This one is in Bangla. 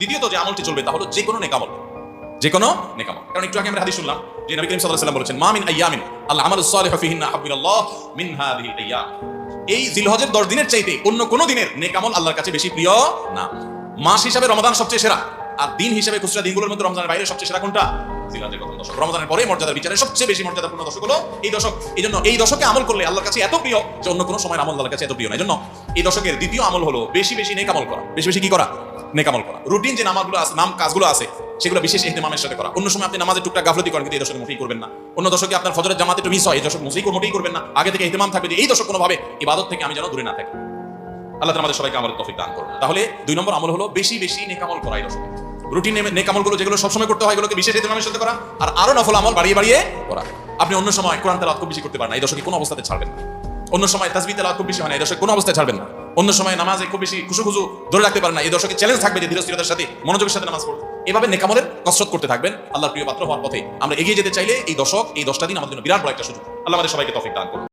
দ্বিতীয়ত যে আমলটি চলবে তা হলো যে কোনো নেকামল, যে কোনো নেকামল। কারণ একটু আগে আমরা হাদিস শুনলাম যে নবী করিম সাল্লাল্লাহু আলাইহি ওয়াসাল্লাম বলেছেন, মা মিন আইয়ামিন আল আমালুস সালিহু ফিহিন্না আহাব্বু ইলাল্লাহ মিন হাযিহিল আইয়াম। এই জিলহজের 10 দিনের চাইতে অন্য কোন দিনের নেকামল আল্লাহর কাছে বেশি প্রিয় না। মাস হিসাবে রমাদান সবচেয়ে সেরা, আর দিন হিসাবে খুচরা দিনগুলোর মধ্যে রমজানের বাইরে সবচেয়ে সেরা কোনটা? জিলহজের প্রথম দশক। রমজানের পরে মর্যাদার বিচারে সবচেয়ে বেশি মর্যাদাপূর্ণ দশক হলো এই দশক। এইজন্য এই দশকে আমল করলে আল্লাহর কাছে এত প্রিয় যে অন্য কোনো সময় আমল আল্লাহর কাছে এত প্রিয় না। এজন্য এই দশকের দ্বিতীয় আমল হলো বেশি বেশি নেকামল করা। বেশি বেশি কি করা? নেকামল করা। রুটিন যে নামাজগুলো আছে, কাজগুলো আছে, সেগুলো বিশেষ ইহতিমামের সাথে করা। অন্য সময় আপনি নামাজের টুকটাক গাফলতি করেন, কিন্তু এই দশকে মোটেই করবেন না। অন্য দশকে আপনার ফজরের জামাতে একটু মিস হয়, এই দশক মোটেই করবেন না। আগে থেকে ইহতিমাম থাকবে যে এই দশক কোনোভাবে ইবাদত থেকে আমি যেন দূরে না থাকি। আল্লাহ তাআলা আমাদের সবাইকে আমলের তৌফিক দান করুন। তাহলে 2 নম্বর আমল হলো বেশি বেশি নেকামল করা এই দশকে। রুটিন নেকামলগুলো যেগুলো সবসময় করতে হয়, এগুলোকে বিশেষ ইহতিমামের সাথে করা, আর আরো নফল আমল বাড়িয়ে বাড়িয়ে করা। আপনি অন্য সময় কোরআন তেলাওয়াত খুব বেশি করতে পারেন না, এই দশকে কোনো অবস্থাতে ছাড়বেন না। অন্য সময় তাসবিহ তেলাওয়াত খুব বেশি হয় না, এই দশকে কোনো অবস্থায় ছাড়বেন না। অন্য সময় নামাজে খুব বেশি খুশু ধরে রাখতে পারেন না, এই দশকে চ্যালেঞ্জ থাকবে যে ধীরস্থিরতার সাথে মনোযোগের সাথে নামাজ পড়ুন। এভাবে নেকামলের কসরত করতে থাকবেন। আল্লাহর প্রিয় পাত্র হওয়ার পথে আমরা এগিয়ে যেতে চাইলে এই 10টা দিন আমাদের জন্য বিরাট বড় একটা সুযোগ। আল্লাহ আমাদের সবাইকে তৌফিক দান করুন।